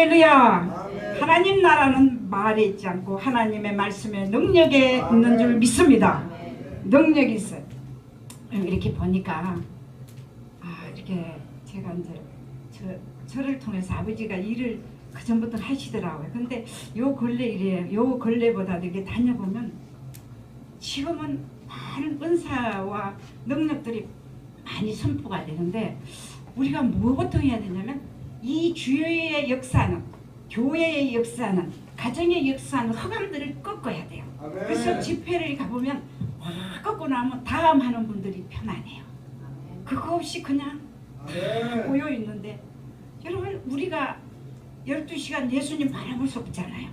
할렐루야. 하나님 나라는 말에 있지 않고 하나님의 말씀에 능력에 있는 줄 믿습니다. 능력이 있어요. 이렇게 보니까 이렇게 제가 이제 저를 통해서 아버지가 일을 그 전부터 하시더라고요. 근데 요 근래 이래요. 요 근래보다 이렇게 다녀보면 지금은 많은 은사와 능력들이 많이 선포가 되는데 우리가 뭐부터 해야 되냐면 이 주의 역사는, 교회의 역사는, 가정의 역사는 흑암들을 꺾어야 돼요. 그래서 집회를 가보면 꺾고 나면 다음 하는 분들이 편안해요. 그거 없이 그냥 다 모여 있는데 여러분 우리가 12시간 예수님 바라볼 수 없잖아요.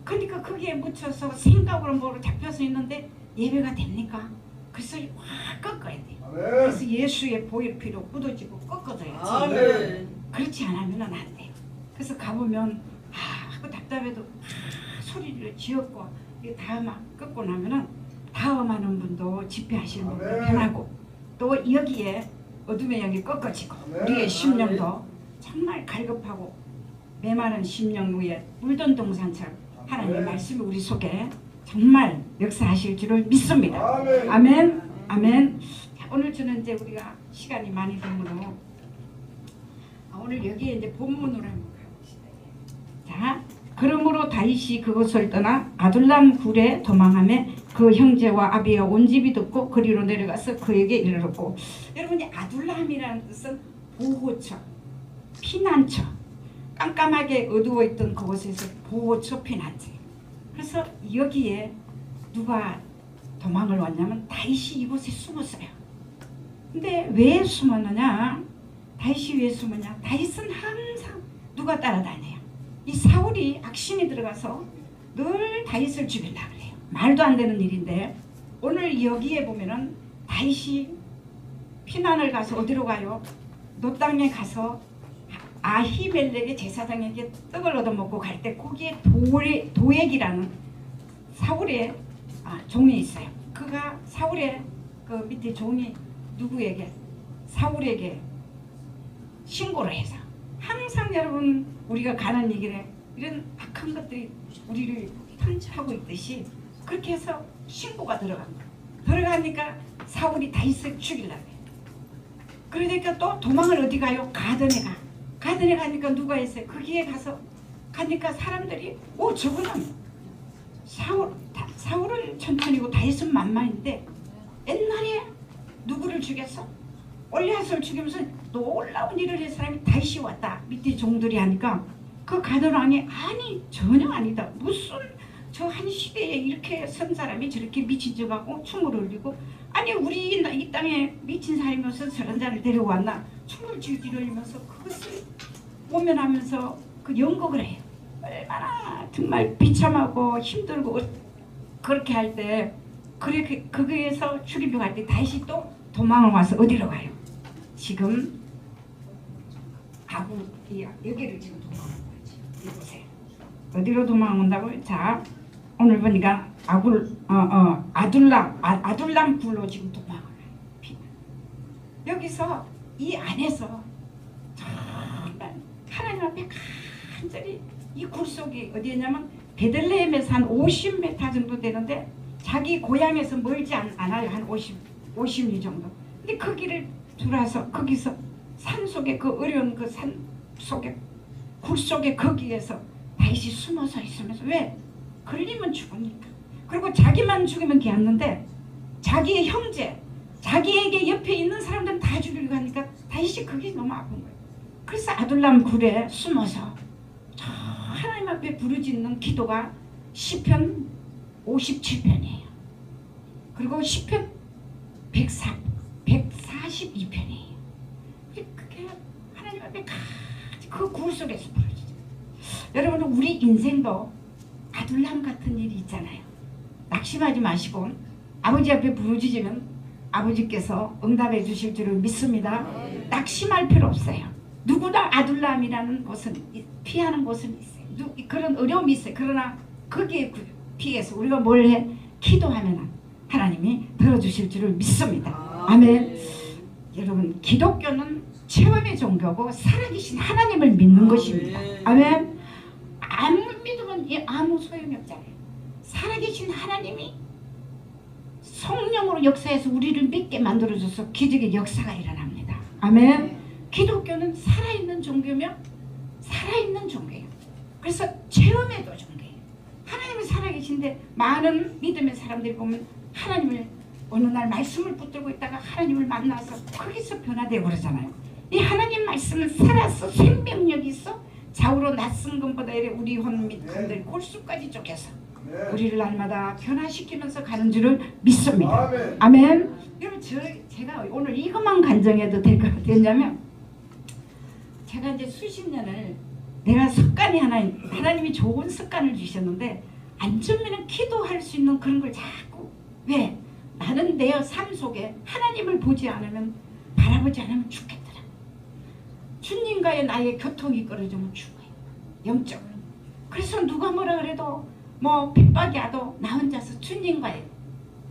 그러니까 거기에 묻혀서 생각으로 뭐로 잡혀서 있는데 예배가 됩니까? 그래서 확 꺾어야 돼요. 그래서 예수의 보혈피로 묻어지고 꺾어져야지. 그렇지 않으면 안 돼요. 그래서 가보면 하고 답답해도 소리를 지었고 다음 꺾고 나면은 다음 하는 분도 집회하시는 분도 편하고 또 여기에 어둠의 영이 꺾어지고 우리의 심령도 정말 갈급하고 메마른 심령 위에 물든 동산처럼 하나님의 말씀이 우리 속에 정말 역사하실 줄을 믿습니다. 아멘. 아멘. 자, 오늘 저는 이제 우리가 시간이 많이 되므로 오늘 여기에 이제 본문으로 한번 가봅시다. 자, 그러므로 다윗이 그곳을 떠나 아둘람 굴에 도망하며 그 형제와 아비와 온 집이 듣고 그리로 내려가서 그에게 이르렀고, 여러분이 아둘람이라는 뜻은 보호처, 피난처, 깜깜하게 어두워 있던 그곳에서 보호처, 피난처. 그래서 여기에 누가 도망을 왔냐면 다윗이 이곳에 숨었어요. 근데 왜 숨었느냐? 다윗이 왜 숨었냐? 다윗은 항상 누가 따라다녀요. 이 사울이 악심이 들어가서 늘 다윗을 죽이려고 그래요. 말도 안 되는 일인데 오늘 여기에 보면은 다윗이 피난을 가서 어디로 가요? 노 땅에 가서 아히멜렉의 제사장에게 떡을 얻어먹고 갈 때 거기에 도액이라는 사울의 종이 있어요. 그가 사울의 그 밑에 종이 누구에게? 사울에게 신고를 해서 항상 여러분 우리가 가는 이 길에 이런 악한 것들이 우리를 탐지하고 있듯이 그렇게 해서 신고가 들어갑니다. 들어가니까 사울이 다윗을 죽이려고 해요. 그러니까 또 도망을 어디 가요? 가든에 가. 가든에 가니까 누가 있어요? 거기에 가서 가니까 사람들이 저거는 사울은 천천히고 다윗은 만만인데 옛날에 누구를 죽였어? 올리앗을 죽이면서 놀라운 일을 한 사람이 다윗이 왔다. 밑에 종들이 하니까 그 가든 왕이 아니 전혀 아니다. 무슨 저 한 시대에 이렇게 선 사람이 저렇게 미친 척하고 춤을 흘리고 아니 우리 이 땅에 미친 사람이면서 저런 자를 데려왔나 춤을 질질 흘리면서 그것을 모면하면서 그 연극을 해요. 얼마나 정말 비참하고 힘들고 그렇게 할 때 그렇게 거기에서 죽이려 갈 때 다시 또 도망을 와서 어디로 가요? 지금 여기를 지금 도망하는 거지. 이곳에 어디로 도망온다고요? 자, 오늘 보니까 아둘람 굴로 지금 도망을 해요. 여기서 이 안에서 정말 하나님 앞에 간절히 이 굴 속이 어디냐면 베들레헴에서 한 50m 정도 되는데 자기 고향에서 멀지 않아요. 한 50리 정도. 근데 거기를 들어와서 거기서 산 속에 그 어려운 그 산 속에 굴 속에 거기에서 다윗이 숨어서 있으면서 왜? 걸리면 죽으니까. 그리고 자기만 죽이면 괜찮은데 자기의 형제, 자기에게 옆에 있는 사람들은 다 죽이려고 하니까 다윗이 그게 너무 아픈 거예요. 그래서 아둘람 굴에 숨어서 하나님 앞에 부르짖는 기도가 시편 57편이에요. 그리고 시편 142편이에요. 그게 하나님 앞에 그 굴 속에서 부르짖어요. 여러분 우리 인생도 아둘람 같은 일이 있잖아요. 낙심하지 마시고 아버지 앞에 부르짖으면 아버지께서 응답해 주실 줄을 믿습니다. 낙심할 필요 없어요. 누구나 아둘람이라는 곳은 피하는 곳은 있어요. 그런 어려움이 있어요. 그러나 거기에 피해서 우리가 뭘 해? 기도하면 하나님이 들어주실 줄을 믿습니다. 아멘. 여러분 기독교는 체험의 종교고 살아계신 하나님을 믿는 것입니다. 아멘. 아무 믿으면 아무 소용이 없잖아요. 살아계신 하나님이 성령으로 역사해서 우리를 믿게 만들어줘서 기적의 역사가 일어납니다. 아멘. 기독교는 살아있는 종교며 살아있는 종교예요. 그래서 체험에도 종교예요. 하나님이 살아계신데 많은 믿음의 사람들이 보면 하나님을 어느 날 말씀을 붙들고 있다가 하나님을 만나서 거기서 변화되고 그러잖아요. 이 하나님 말씀은 살아서 생명력이 있어 좌우로 낯선 것보다 우리 혼 및 건들 골수까지 쪼개서 우리를 날마다 변화시키면서 가는 줄을 믿습니다. 아멘. 여러분 제가 오늘 이것만 간증해도 될 것 같아요. 왜냐면 제가 이제 수십 년을 내가 습관이 하나님이 좋은 습관을 주셨는데 안 좋으면 기도할 수 있는 그런 걸 자꾸 왜? 나는 내 삶 속에 하나님을 보지 않으면 바라보지 않으면 죽겠더라. 주님과의 나의 교통이 끊어지면 죽어요. 영적으로. 그래서 누가 뭐라 그래도 뭐 핍박이 와도 나 혼자서 주님과의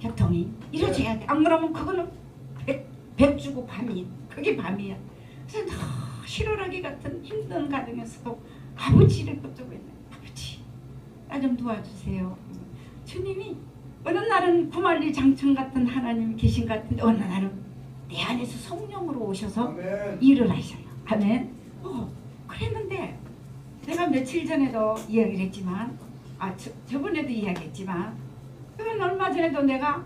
교통이 이루어져야 돼. 안 그러면 그거는 백 주고 밤이 그게 밤이야. 그래서 실오라기 같은 힘든 가정에서도 아버지를 붙들고 있는 아버지 나 좀 도와주세요. 주님이 어느 날은 구말리 장천 같은 하나님이 계신 것 같은데 어느 날은 내 안에서 성령으로 오셔서 아멘. 일을 하셔요. 아멘. 그랬는데 내가 며칠 전에도 이야기를 했지만 저번에도 이야기했지만 그건 얼마 전에도 내가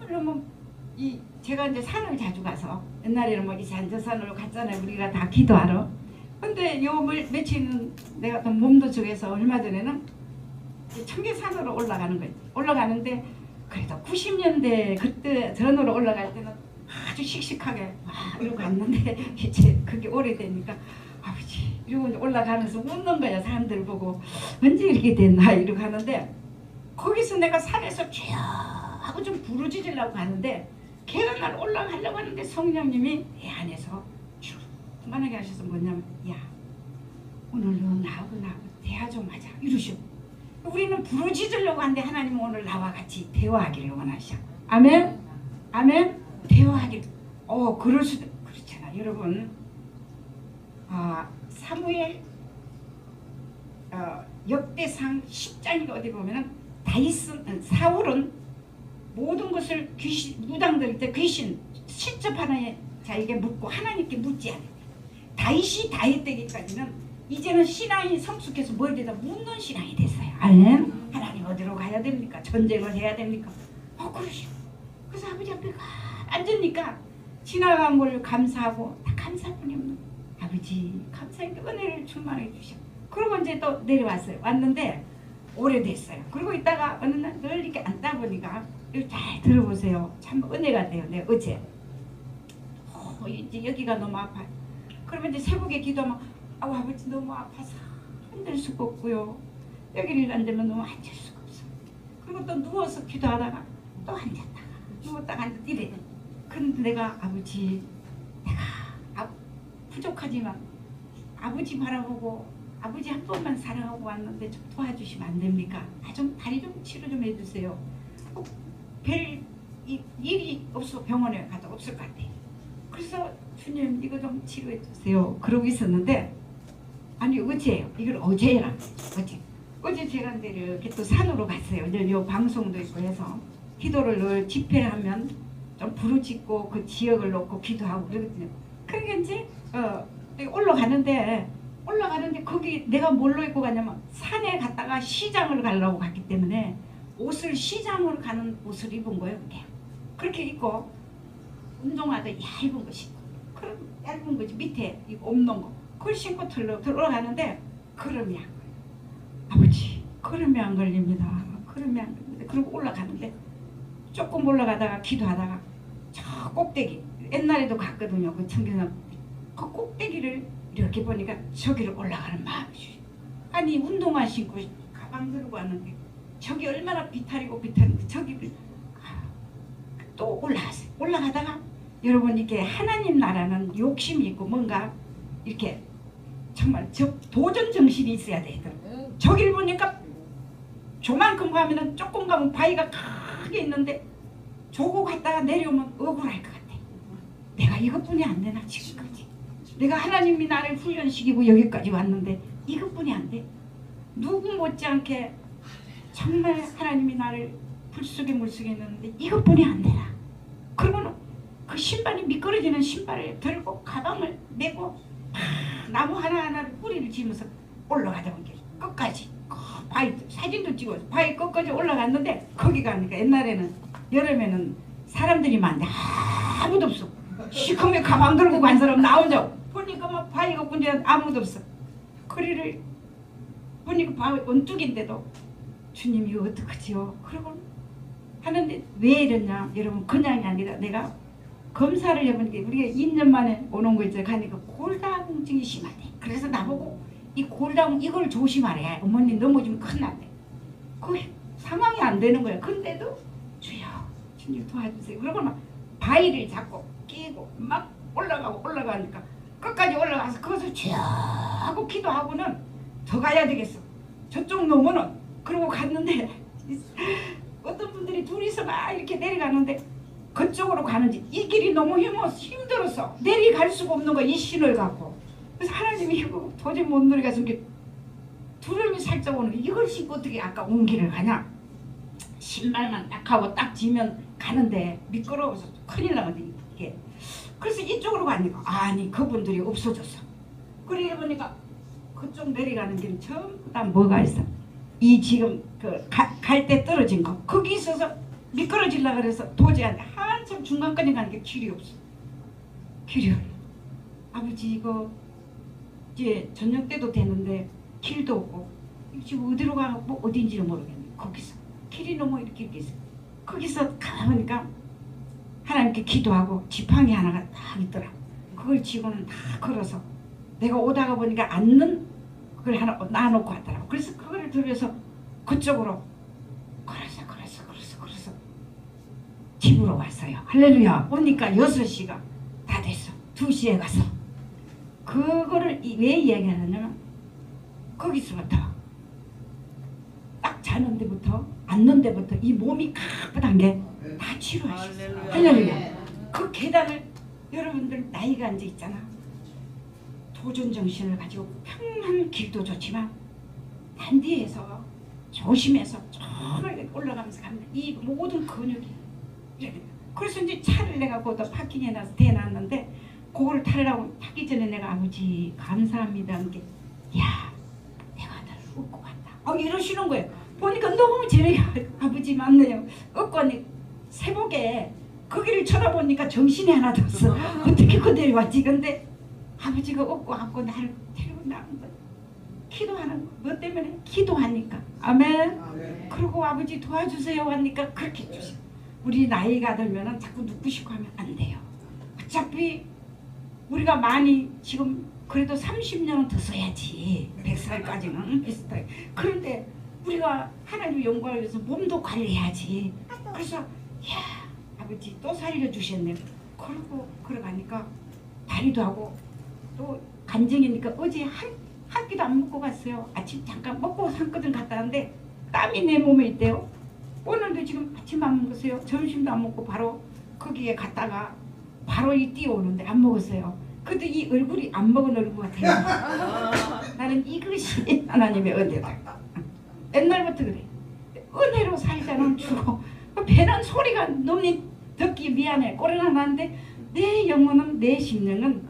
너무 제가 이제 산을 자주 가서 옛날에는 뭐 이 산저산으로 갔잖아요. 우리가 다 기도하러. 근데 요 며칠은 내가 또 몸도 저해서 얼마 전에는 청계산으로 올라가는 거예요. 올라가는데 그래도 90년대 그때 전으로 올라갈 때는 아주 씩씩하게 이러고 갔는데 이제 그게 오래되니까 아버지 이러고 올라가면서 웃는 거야. 사람들 보고 언제 이렇게 됐나 이러고 하는데 거기서 내가 산에서 쭉 하고 좀 부르짖으려고 하는데 계단을 올라가려고 하는데 성령님이 내 안에서 쭉 그만하게 하셔서 뭐냐면 야 오늘 너 나하고 대화 좀 하자 이러셔. 우리는 부르짖으려고 하는데 하나님은 오늘 나와 같이 대화하기를 원하셔. 아멘. 아멘. 대화하기를. 그럴 수도 그렇잖아 여러분. 사무엘 역대상 10장이 어디 보면은 사울은 모든 것을 무당들 때 귀신 실접 하나의 자에게 묻고 하나님께 묻지 않아요. 다윗이 다윗 되기까지는 이제는 신앙이 성숙해서 뭘 되다 묻는 신앙이 됐어요. 아멘. 하나님 어디로 가야 됩니까? 전쟁을 해야 됩니까? 그러시오. 그래서 아버지 앞에 앉으니까 지나간 걸 감사하고 다 감사할 뿐이 없는 아버지 감사하게 은혜를 충만해 주셔. 그리고 이제 또 내려왔어요. 왔는데 오래됐어요. 그리고 있다가 어느 날 늘 이렇게 앉다 보니까 이거 잘 들어보세요. 참 은혜가 돼요. 내가 어제 이제 여기가 너무 아파요. 그러면 이제 새벽에 기도하면 아버지 너무 아파서 앉을 수가 없고요. 여기를 앉으면 너무 앉을 수가 없어요. 그리고 또 누워서 기도하다가 또 앉았다가 누웠다가 앉았다 이래. 그런데 내가 아버지 내가 부족하지만 아버지 바라보고 아버지 한 번만 사랑하고 왔는데 좀 도와주시면 안 됩니까? 좀 다리 좀 치료 좀 해주세요. 별 일이 없어 병원에 가도 없을 것 같아요. 그래서 주님 이거 좀 치료해 주세요. 그러고 있었는데 아니 어제예요. 이걸 어제라 어제 제가 이렇게 또 산으로 갔어요. 이제 요 방송도 있고 해서 기도를 늘 집회를 하면 좀 부르짖고 그 지역을 놓고 기도하고 그러거든요. 그러니까 이제 올라가는데 거기 내가 뭘로 입고 가냐면 산에 갔다가 시장을 가려고 갔기 때문에 옷을 시장으로 가는 옷을 입은 거예요. 그렇게 입고 운동화도 얇은 거 신고 그런 얇은 거지 밑에 없는 거 그걸 신고 들어가는데 걸음이 안 걸려요. 아버지 걸음이 안 걸립니다. 걸음이 안 걸립니다. 그리고 올라가는데 조금 올라가다가 기도하다가 저 꼭대기 옛날에도 갔거든요. 그 청계산 그 꼭대기를 이렇게 보니까 저기를 올라가는 마음이 주셔. 아니 운동화 신고 가방 들고 왔는데 저기 얼마나 비탈이고 비탈인데 저기를 또 올라갔어요. 올라가다가 여러분 이렇게 하나님 나라는 욕심이 있고 뭔가 이렇게 정말 도전 정신이 있어야 되더라고요. 저길 보니까 조만큼 가면은 조금 가면 바위가 크게 있는데 조고 갔다가 내려오면 억울할 것 같아. 내가 이것뿐이 안 되나 지금까지. 내가 하나님이 나를 훈련시키고 여기까지 왔는데 이것뿐이 안 돼. 누구 못지않게 정말 하나님이 나를 불속에 물속에 넣는데 이것뿐이 안 되라. 그러면 그 신발이 미끄러지는 신발을 들고 가방을 메고 나무 하나하나를 뿌리를 지면서 올라가다 보니까 끝까지 바위 사진도 찍어서 바위 끝까지 올라갔는데 거기 가니까 옛날에는 여름에는 사람들이 많은데 아무도 없어. 시커멓게 가방 들고 간 사람 나 혼자 보니까 막 바위가 군데 아무도 없어. 거리를 보니까 바위 원뚝인데도 주님 이거 어떡하지요? 그러고 하는데 왜 이러냐 여러분, 그냥이 아니라 내가 검사를 해보니까 우리가 2년 만에 오는 거 있잖아요. 가니까 골다공증이 심하대. 그래서 나보고 이 골다공 이걸 조심하래. 어머니 넘어지면 큰일 난대. 그 상황이 안 되는 거야. 근데도 주여 주님 도와주세요. 그러고 막 바위를 잡고 끼고 막 올라가니까 끝까지 올라가서 거기서 주여 하고 기도하고는 더 가야 되겠어. 저쪽 넘어는 그러고 갔는데 어떤 분들이 둘이서 막 이렇게 내려가는데 그쪽으로 가는지 이 길이 너무 힘들어서 내려갈 수가 없는 거야. 이 신을 갖고. 그래서 하나님이 이거 도저히 못 내려가서 두려움이 살짝 오는 거야. 이걸 신고 어떻게 아까 온 길을 가냐. 신발만 딱 하고 딱 지면 가는데 미끄러워서 큰일 나거든 이게. 그래서 이쪽으로 가니까 아니 그분들이 없어졌어. 그러다 보니까 그쪽 내려가는 길은 전부 다 뭐가 있어. 이 지금 그 갈 때 떨어진 거 거기 있어서 미끄러지려고 그래서 도저히 안 돼. 한참 중간까지 가는 게 길이 없어. 길이 없어. 아버지 이거 이제 저녁 때도 되는데 길도 없고 지금 어디로 가고 어딘지를 모르겠네. 거기서 길이 너무 이렇게 있어. 거기서 가보니까 하나님께 기도하고 지팡이 하나가 딱 있더라. 그걸 지고는 다 걸어서 내가 오다가 보니까 앉는 그걸 하나 놔놓고 왔더라고. 그래서 그거를 들여서 그쪽으로 걸어서 집으로 왔어요. 할렐루야. 오니까 6시가 다 됐어. 2시에 가서 그거를 왜 이야기하냐면 거기서부터 딱 자는 데부터 앉는 데부터 이 몸이 가쁘단 게 다 치료하셨어요. 할렐루야. 그 계단을 여러분들 나이가 이제 있잖아. 도전 정신을 가지고 평한 길도 좋지만 단디에서 조심해서 저렇게 올라가면서 가면 이 모든 근육이 그래서 이제 차를 내가 거기다 파킹해 놔서 대놨는데 그거를 타려고 타기 전에 내가 아버지 감사합니다 한 게 야 내가 너를 얻고 간다 이러시는 거예요. 보니까 너무 재미가 아버지 맞네요. 얻고 하니 새벽에 거기를 쳐다보니까 정신이 하나도 없어. 어떻게 그대로 왔지. 근데 아버지가 얻고 왔고 나를 데리고 나온 거야. 기도하는 거. 뭐 때문에? 기도하니까. 아멘. 그리고 아버지 도와주세요 하니까 그렇게 해주세요. 우리 나이가 들면은 자꾸 눕고 싶고 하면 안 돼요. 어차피 우리가 많이 지금 그래도 30년은 더 써야지. 100살까지는 비슷하게. 그런데 우리가 하나님 영광을 위해서 몸도 관리해야지. 그래서 야 아버지 또 살려주셨네. 그러고 걸어가니까 다리도 하고 또 간증이니까 어제 한 끼도 안 먹고 갔어요. 아침 잠깐 먹고 산거든 갔다 왔는데 땀이 내 몸에 있대요. 오늘도 지금 아침 안 먹었어요. 점심도 안 먹고 바로 거기에 갔다가 바로 이 뛰어오는데 안 먹었어요. 근데 이 얼굴이 안 먹은 얼굴 같아요. 나는 이것이 하나님의 은혜다. 옛날부터 그래. 은혜로 살자는 주고 배는 소리가 너무 듣기 미안해. 꼬리나 나는데 내 영혼은 내 심령은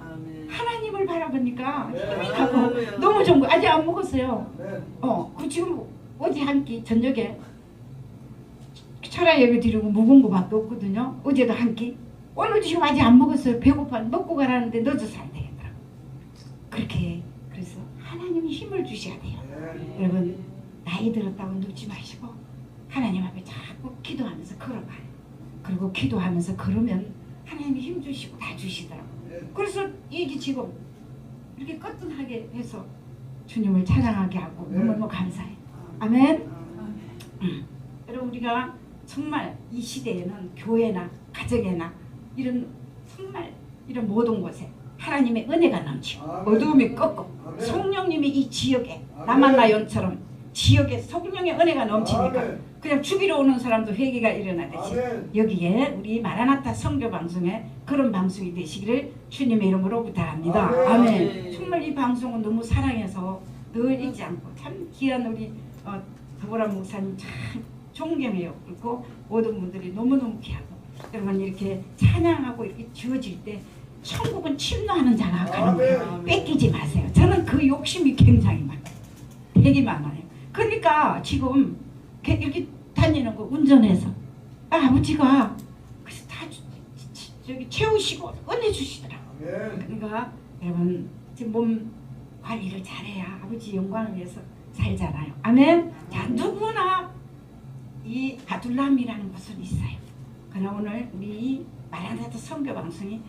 하나님을 바라보니까 힘이 나고 너무 좋은 거. 아직 안 먹었어요. 그 지금 어제 한 끼 저녁에 철야 예배 드리고 묵은 거밖에 없거든요. 어제도 한 끼. 오늘 지금 아직 안 먹었어요. 배고파. 먹고 가라는데 늦어서 안 되겠더라고. 그렇게 그래서 하나님이 힘을 주셔야 돼요. 여러분 나이 들었다고 눕지 마시고 하나님 앞에 자꾸 기도하면서 걸어가요. 그리고 기도하면서 걸으면 하나님이 힘 주시고 다 주시더라고요. 그래서 이게 지금 이렇게 거뜬하게 해서 주님을 찬양하게 하고 너무너무 감사해요. 아멘. 여러분 우리가 정말 이 시대에는 교회나 가정에나 이런 정말 이런 모든 곳에 하나님의 은혜가 넘치고 어두움이 꺾고 성령님이 이 지역에 나만나연처럼 지역에 성령의 은혜가 넘치니까 그냥 죽이러 오는 사람도 회개가 일어나듯이 여기에 우리 마라나타 선교 방송에 그런 방송이 되시기를 주님의 이름으로 부탁합니다. 아멘. 정말 이 방송은 너무 사랑해서 늘 잊지 않고 참 귀한 우리 더보라 목사님 참 존경해요. 그리고 모든 분들이 너무너무 귀하고 여러분 이렇게 찬양하고 이렇게 지어질 때 천국은 침노하는 자가 가는 거예요. 뺏기지 마세요. 저는 그 욕심이 굉장히 많아요. 되게 많아요. 그러니까 지금 이렇게 다니는 거 운전해서 아버지가 그래서 다 저기 채우시고 은혜 주시더라고요. 그러니까 여러분 지금 몸 관리를 잘해야 아버지 영광을 위해서 살잖아요. 아멘. 자, 누구나 이 아둘람이라는 곳은 있어요. 그러나 오늘 우리 마라나타 선교 방송이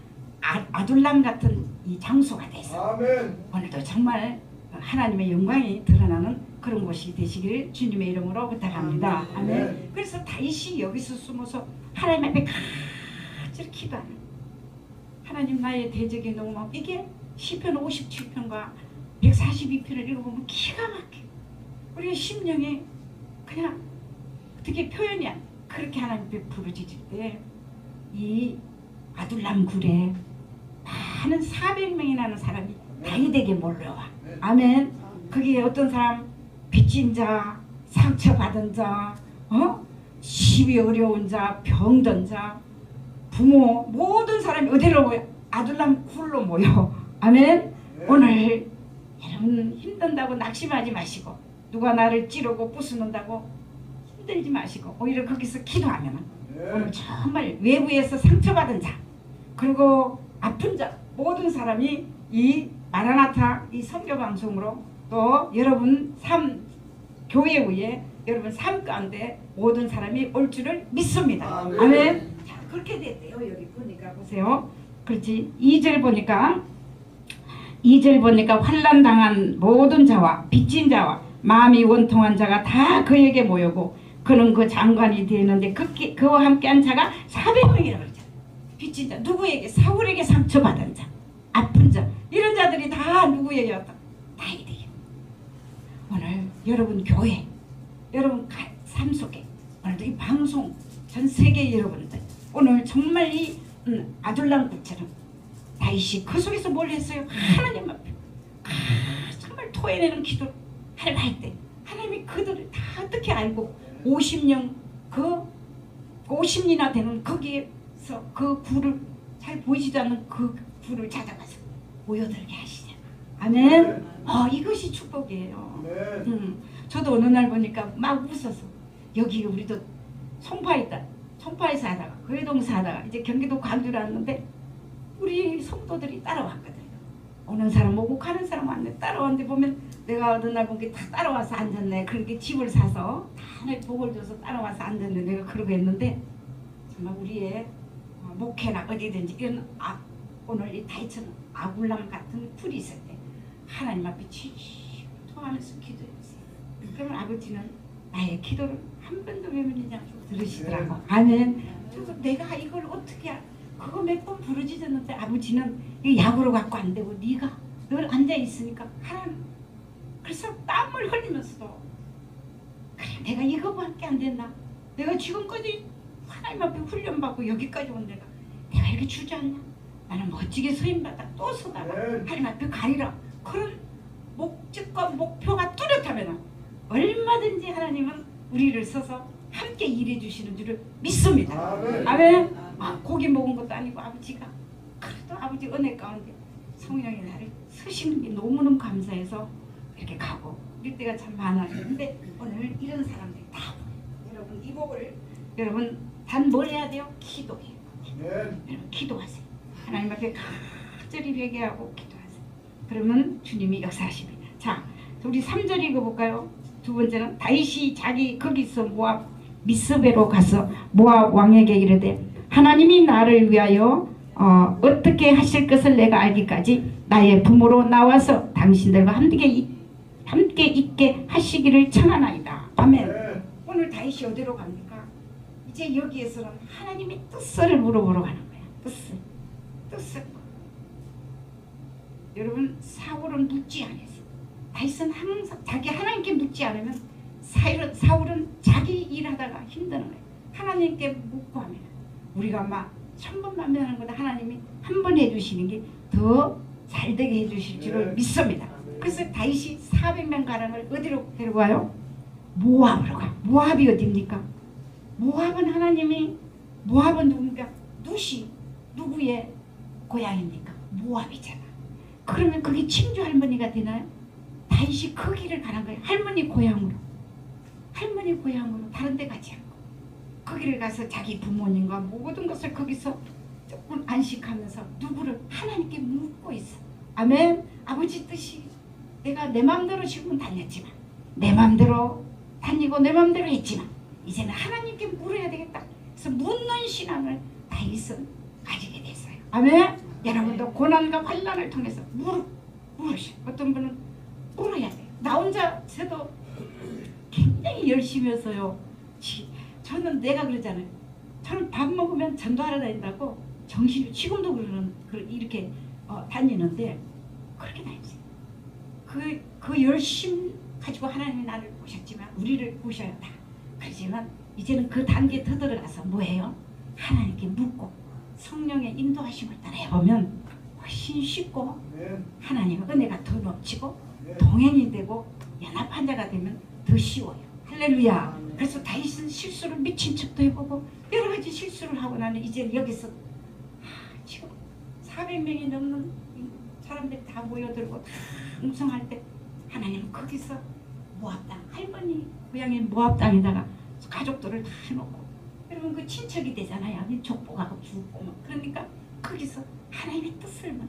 아둘람 같은 이 장소가 돼서 오늘도 정말 하나님의 영광이 드러나는 그런 곳이 되시길 주님의 이름으로 부탁합니다. 아멘. 그래서 다윗이 여기서 숨어서 하나님 앞에 간절히 기도하는 하나님 나의 대적이 너무 이게 시편 57편과 142편을 읽어보면 기가 막혀. 우리가 심령에 그냥 어떻게 표현이 안 그렇게 하나님 앞에 부르짖을 때 이 아둘람 굴에 많은 400명이나 하는 사람이 다윗에게 몰려와. 아멘. 그게 어떤 사람 빚진 자, 상처받은 자, 시비 어려운 자, 병든 자, 부모 모든 사람이 어디로 모여? 아둘람 굴로 모여. 아멘. 오늘 여러분 힘든다고 낙심하지 마시고 누가 나를 찌르고 부수는다고 힘들지 마시고 오히려 거기서 기도하면 오늘 정말 외부에서 상처받은 자 그리고 아픈 자 모든 사람이 이 마라나타 이 선교 방송으로 또 여러분 교회 위에 여러분 삶 가운데 모든 사람이 올 줄을 믿습니다. 아멘. 자, 그렇게 됐대요. 여기 보니까 보세요. 그렇지. 2절 보니까 환난 당한 모든 자와 빚진 자와 마음이 원통한 자가 다 그에게 모여고 그는 그 장관이 되는데 그와 함께한 자가 400명이라고 그러죠. 빚진 자 누구에게? 사울에게 상처받은 자 아픈 자 이런 자들이 다 누구에게 왔다? 다윗에게. 오늘 여러분 교회 여러분 삶 속에 오늘도 이 방송 전 세계 여러분들 오늘 정말 이 아둘람 굴처럼 다윗이 그 속에서 뭘 했어요? 하나님 앞에 정말 토해내는 기도를 할 때 하나님이 그들을 다 어떻게 알고 50년 50이나 되는 거기에서 그 굴을 잘 보이지도 않는 그 굴을 찾아가서 모여들게 하시잖아. 아멘. 이것이 축복이에요. 저도 어느 날 보니까 막 웃어서 여기 우리도 송파에서 하다가 거회동에서 하다가 이제 경기도 광주로 왔는데 우리 성도들이 따라왔거든요. 오는 사람 오고 가는 사람 왔네. 따라왔는데 보면 내가 어느 날 본 게 다 따라와서 앉았네. 그렇게 집을 사서 다 내 복을 줘서 따라와서 앉았네. 내가 그러고 했는데 정말 우리의 목회나 어디든지 이런 오늘 이 다윗처럼 아둘람 같은 굴이 있을 때 하나님 앞에 통하면서 기도해보세요. 그러면 아버지는 나의 기도를 한 번도 외면하지 않고 들으시더라고. 아멘. 그래서 내가 이걸 어떻게 그거 몇 번 부르짖었는데 아버지는 이 약으로 갖고 안 되고 네가 늘 앉아 있으니까 하나님. 그래서 땀을 흘리면서도 그래 내가 이거밖에 안 됐나? 내가 지금까지 하나님 앞에 훈련받고 여기까지 온 내가 이렇게 주저앉냐? 나는 멋지게 서임받아 또 서다가 하나님 앞에 가리라. 그런 목적과 목표가 뚜렷하면 얼마든지 하나님은 우리를 써서 함께 일해 주시는 줄을 믿습니다. 아멘. 고기 먹은 것도 아니고 아버지가 그래도 아버지 은혜 가운데 성령이 나를 쓰시는 게 너무너무 감사해서 이렇게 가고 이때가 참 많아요. 근데 오늘 이런 사람들이 다 여러분 이 복을 여러분 단 뭘 해야 돼요? 기도해요. 여러분 기도하세요. 하나님 앞에 간절히 회개하고 기도하세요. 그러면 주님이 역사하십니다. 자, 우리 3절 읽어볼까요? 두 번째는 다윗이 자기 거기서 모압 미스베로 가서 모압 왕에게 이르되 하나님이 나를 위하여 어떻게 하실 것을 내가 알기까지 나의 부모로 나와서 당신들과 함께 있게 하시기를 청하나이다. 아멘. 오늘 다윗이 어디로 갑니까? 이제 여기에서는 하나님의 뜻을 물어보러 가는 거야. 뜻을. 여러분 사울은 묻지 않았어. 다윗은 항상 자기 하나님께 묻지 않으면 사울은 자기 일하다가 힘드는 거예요. 하나님께 묻고 하면 우리가 막 1000번만 하는 것보다 하나님이 한 번 해주시는 게 더 잘되게 해주실 줄을 믿습니다. 그래서 다윗이 400명 가량을 어디로 데리고 가요? 모압으로 가. 모압이 어디입니까? 모압은 하나님이, 모압은 누굽니까? 누시, 누구의 고향입니까? 모압이잖아. 그러면 그게 친주 할머니가 되나요? 다윗이 그 길을 가는 거예요. 할머니 고향으로. 할머니 고향으로 다른 데 가지 않고 거기를 가서 자기 부모님과 모든 것을 거기서 조금 안식하면서 누구를? 하나님께 묻고 있어. 아멘. 아버지 뜻이 내가 내 마음대로 지금은 다녔지만, 내 마음대로 다니고 내 마음대로 했지만 이제는 하나님께 물어야 되겠다. 그래서 묻는 신앙을 다윗은 가지게 됐어요. 아멘. 여러분도 고난과 환난을 통해서 물으시. 어떤 분은 물어야 돼요. 나 혼자 저도 굉장히 열심히 해서요. 저는 내가 그러잖아요. 저는 밥 먹으면 전도하러 다닌다고 정신이, 지금도 이렇게 다니는데 그렇게 다니세요. 그 열심 가지고 하나님이 나를 보셨지만, 우리를 보셔야 다. 그렇지만 이제는 그 단계에 더 들어가서 뭐예요? 하나님께 묻고 성령의 인도하심을 따라 해보면 훨씬 쉽고, 하나님의 은혜가 더 넘치고 동행이 되고 연합한 자가 되면 더 쉬워요. 할렐루야. 그래서 다윗은 실수를 미친 척도 해보고 여러 가지 실수를 하고, 나는 이제 여기서 지금 400명이 넘는 사람들이 다 모여들고 다 음성할 때 하나님은 거기서 모압 땅, 할머니 고향의 모압 땅에다가 가족들을 다 해놓고, 여러분 그 친척이 되잖아요. 족보가고 죽고 막. 그러니까 거기서 하나님의 뜻을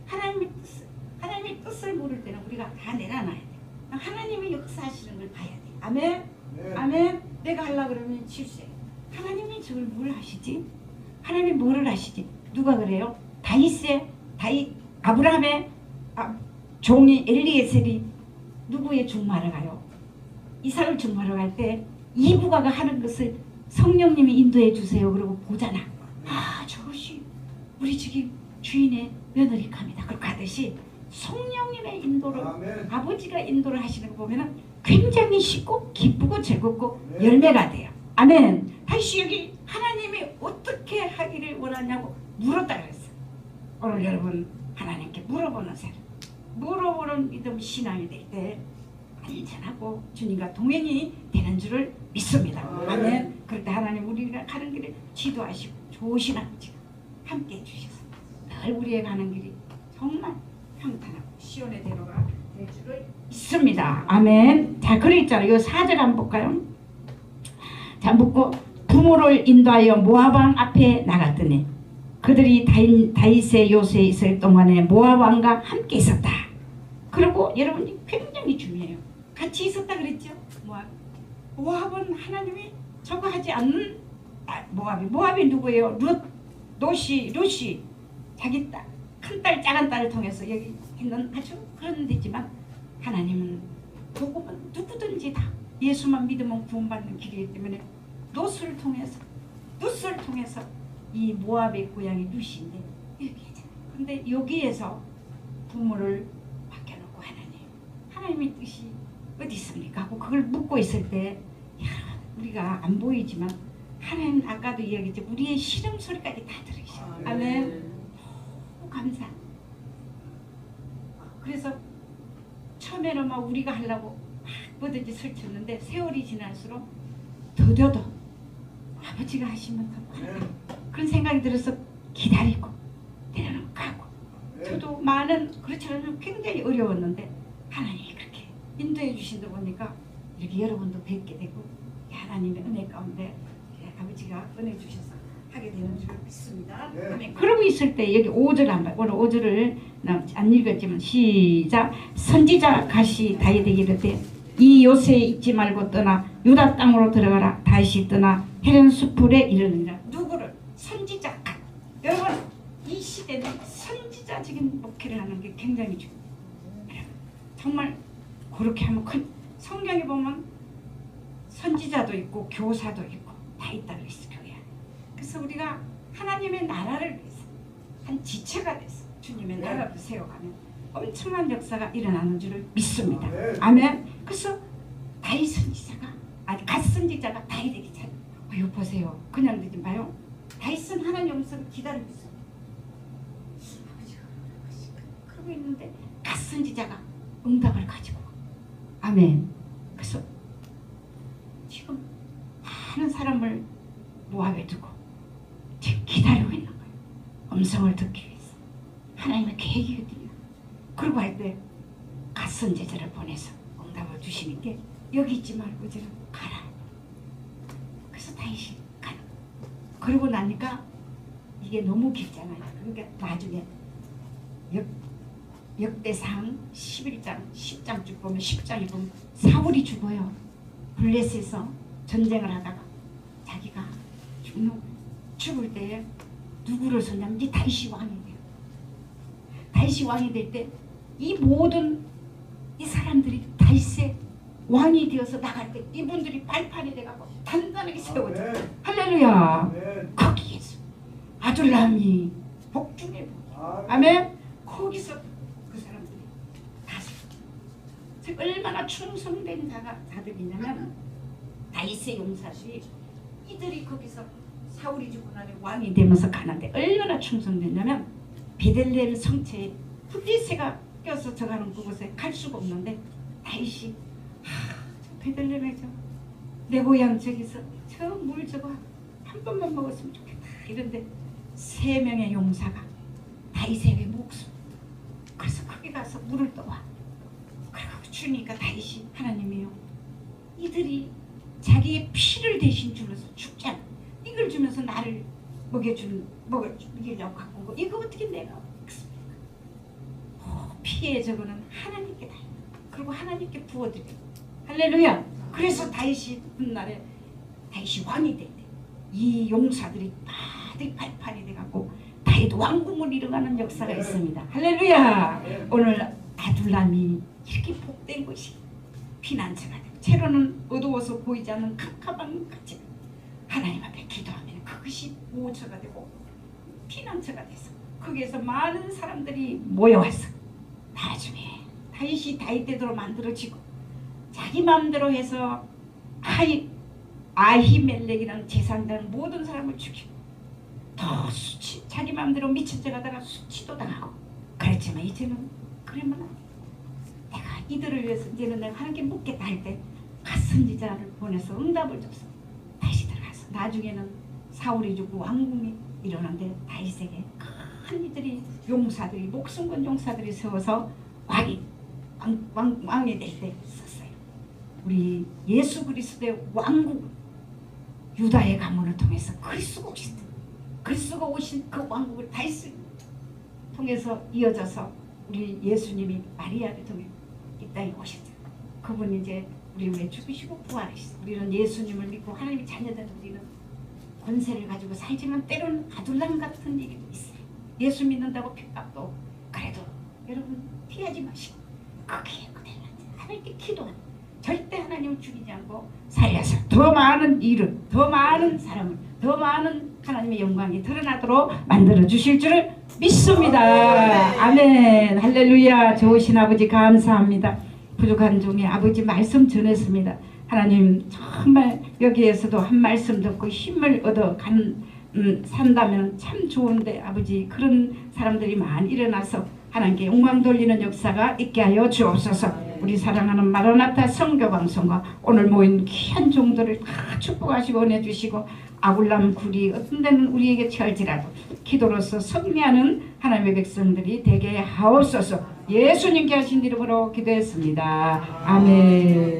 하나님의 뜻을 모를 때는 우리가 다 내려놔야 돼. 하나님의 역사하시는 걸 봐야 돼. 아멘. 네. 아멘. 내가 하려고 그러면 실수해. 하나님이 저걸 뭘 하시지? 하나님이 뭐를 하시지? 누가 그래요? 아브라함의 종이 엘리에셀이 누구의 종말을 가요? 이삭을 종말을 갈 때 이브가가 하는 것을 성령님이 인도해 주세요. 그러고 보잖아. 저것이 우리 집이 주인의 며느리 갑니다. 그렇게 하듯이 성령님의 인도를, 아버지가 인도를 하시는 거 보면은 굉장히 쉽고 기쁘고 즐겁고 열매가 돼요. 아멘. 다시 여기 하나님이 어떻게 하기를 원하냐고 물었다 그랬어요. 오늘 여러분 하나님께 물어보는 사람, 물어보는 믿음 신앙이 될 때 안전하고 주님과 동행이 되는 줄을 믿습니다. 아멘. 그럴 때 하나님 우리가 가는 길에 지도하시고 좋으신 아버지가 함께 해주셔서 늘 우리의 가는 길이 정말 평탄하고 시온의 대로가 될 줄을 믿습니다. 아멘. 자, 그랬잖아요. 이 4절 한번 볼까요? 자, 묻고 부모를 인도하여 모압 왕 앞에 나갔더니 그들이 다윗의 요새에 있을 동안에 모압 왕과 함께 있었다. 그리고 여러분이 굉장히 중요해요. 같이 있었다 그랬죠? 모압은 하나님이 저거 하지 않는 모압이 누구예요? 루시 자기 딸, 큰딸 작은딸을 통해서 여기 있는 아주 그런 데지만, 하나님은 복음은 누구든지 다 예수만 믿으면 구원받는 길이기 때문에 루스를 통해서 이 모압의 고향이 루시인데 이렇게 하잖아요. 근데 여기에서 부모를 맡겨놓고 하나님의 뜻이 어디 있습니까? 하고 그걸 묻고 있을 때 우리가 안 보이지만 하나님 아까도 이야기했죠. 우리의 시름소리까지 다 들으셔. 아멘. 감사. 그래서 처음에는 막 우리가 하려고 뭐든지 설쳤는데 세월이 지날수록 더뎌도 아버지가 하시면 더 빠르다. 그런 생각이 들어서 기다리고 때로는 가고. 저도 많은 그렇지만 굉장히 어려웠는데 하나님이 그렇게 인도해 주신다 보니까 이렇게 여러분도 뵙게 되고 하나님의 은혜 가운데 아버지가 은혜 주셔서 하게 되는 줄 믿습니다. 아멘. 그러고 있을 때 여기 5절 한번, 오늘 5절을 안 읽었지만 시작. 선지자 가시 다윗에게 이르되 이 요새에 있지 말고 떠나 유다 땅으로 들어가라. 다윗이 떠나 헤른 수풀에 이르느니라. 누구를? 선지자 가. 여러분 이 시대는 선지자적인 목회를 하는 게 굉장히 중요해요. 정말 그렇게 하면 큰 성경에 보면 선지자도 있고 교사도 있고 다 있다고 있어. 교회. 그래서 우리가 하나님의 나라를 위해서 한 지체가 돼서 주님의 나라를 세워가면 엄청난 역사가 일어나는 줄을 믿습니다. 아멘. 그래서 다윗 선지자가 갓 선지자가 다윗에게 잘 이거 보세요. 그냥 듣지 마요. 다윗은 하나님 음성을 기다리고 있어. 아버지가 그러고 있는데 갓 선지자가 응답을 가지고. 아멘. 그래서 지금 많은 사람을 모압에 두고 지금 기다리고 있는 거예요. 음성을 듣기 위해서. 하나님의 계획이거든요. 그러고 할 때 갓선제자를 보내서 응답을 주시는 게 여기 있지 말고 저는 가라. 그래서 다시 가는 거예요. 그러고 나니까 이게 너무 길잖아요. 그러니까 나중에 역대상 11장 10장 쭉 보면 10장에 보면 사울이 죽어요. 블레셋에서 전쟁을 하다가 자기가 죽을 때에 누구를 썼냐면 이 다윗이 왕이 돼요. 다윗이 왕이 될 때 이 모든 이 사람들이 다윗의 왕이 되어서 나갈 때 이분들이 발판이 돼가고 단단하게 세워져. 할렐루야. 거기에서 아둘람이 복중에 아멘. 거기서 그 사람들이 다시 얼마나 충성된 자들이냐면 다윗의 용사들이 이들이 거기서 사울이 죽고 나니 왕이 되면서 가는데 얼마나 충성됐냐면 베들레헴 성체에 블레셋가 껴서 저가는 그곳에 갈 수가 없는데 다윗이 저 베들레헴에 내 고향 저기서 저 물 저거 한 번만 먹었으면 좋겠다 이런데 3명의 용사가 다윗에게 목숨 그래서 거기 가서 물을 떠와. 그리고 주니까 다윗이 하나님이요 이들이 자기의 피를 대신 주면서 죽지 않아. 이걸 주면서 나를 먹이려고 갖고 온 거. 이거 어떻게 내가 먹습니까? 피에 저거는 하나님께 다. 그리고 하나님께 부어드려. 할렐루야. 그래서 다윗이 훗날에 다윗이 왕이 될 때 이 용사들이 다들 발판이 돼갖고 다윗 왕궁을 이뤄가는 역사가 있습니다. 할렐루야. 오늘 아둘람이 이렇게 복된 것이 피난처가 되고 채로는 어두워서 보이지 않는 캄캄한 같이 하나님 앞에 기도하면 그것이 보호처가 되고 피난처가 돼서 거기에서 많은 사람들이 모여와서 나중에 다윗이 다윗대로 만들어지고 자기 마음대로 해서 아히멜렉이라는 제사장들은 모든 사람을 죽이고 더 수치 자기 마음대로 미쳐져 가다가 수치도 당하고 그랬지만 이제는 그러면 안 돼. 내가 이들을 위해서 이제는 내가 하나님께 묻겠다 할 때 갓선지자를 보내서 응답을 줬어. 다시 들어가서 나중에는 사울이 죽고 왕궁이 일어났는데 다윗에게 큰 이들이 용사들이 목숨 건 용사들이 세워서 왕이 될 때 썼어요. 우리 예수 그리스도의 왕국 유다의 가문을 통해서 그리스도가 오신 그 왕국을 다윗을 통해서 이어져서 우리 예수님이 마리아를 통해 이 땅에 오셨죠. 그분이 이제 우리 위해 죽으시고 부활하시죠. 우리는 예수님을 믿고 하나님의 자녀들 우리는 권세를 가지고 살지만 때로는 아둘람 같은 일이 있어요. 예수 믿는다고 핍박도 그래도 여러분 피하지 마시고 거기에 그대로 하나님께 기도하는 절대 하나님을 죽이지 않고 살려서 더 많은 일을 더 많은 사람을 더 많은 하나님의 영광이 드러나도록 만들어 주실 줄을 믿습니다. 아멘. 할렐루야. 좋으신 아버지 감사합니다. 부족한 종이 아버지 말씀 전했습니다. 하나님 정말 여기에서도 한 말씀 듣고 힘을 얻어 산다면 참 좋은데 아버지 그런 사람들이 많이 일어나서 하나님께 영광 돌리는 역사가 있게 하여 주옵소서. 우리 사랑하는 마라나타 성교방송과 오늘 모인 귀한 종들을 다 축복하시고 은혜주시고 아굴람 굴이 어떤 데는 우리에게 처할지라도 기도로서 승리하는 하나님의 백성들이 되게 하옵소서. 예수님께 하신 이름으로 기도했습니다. 아멘.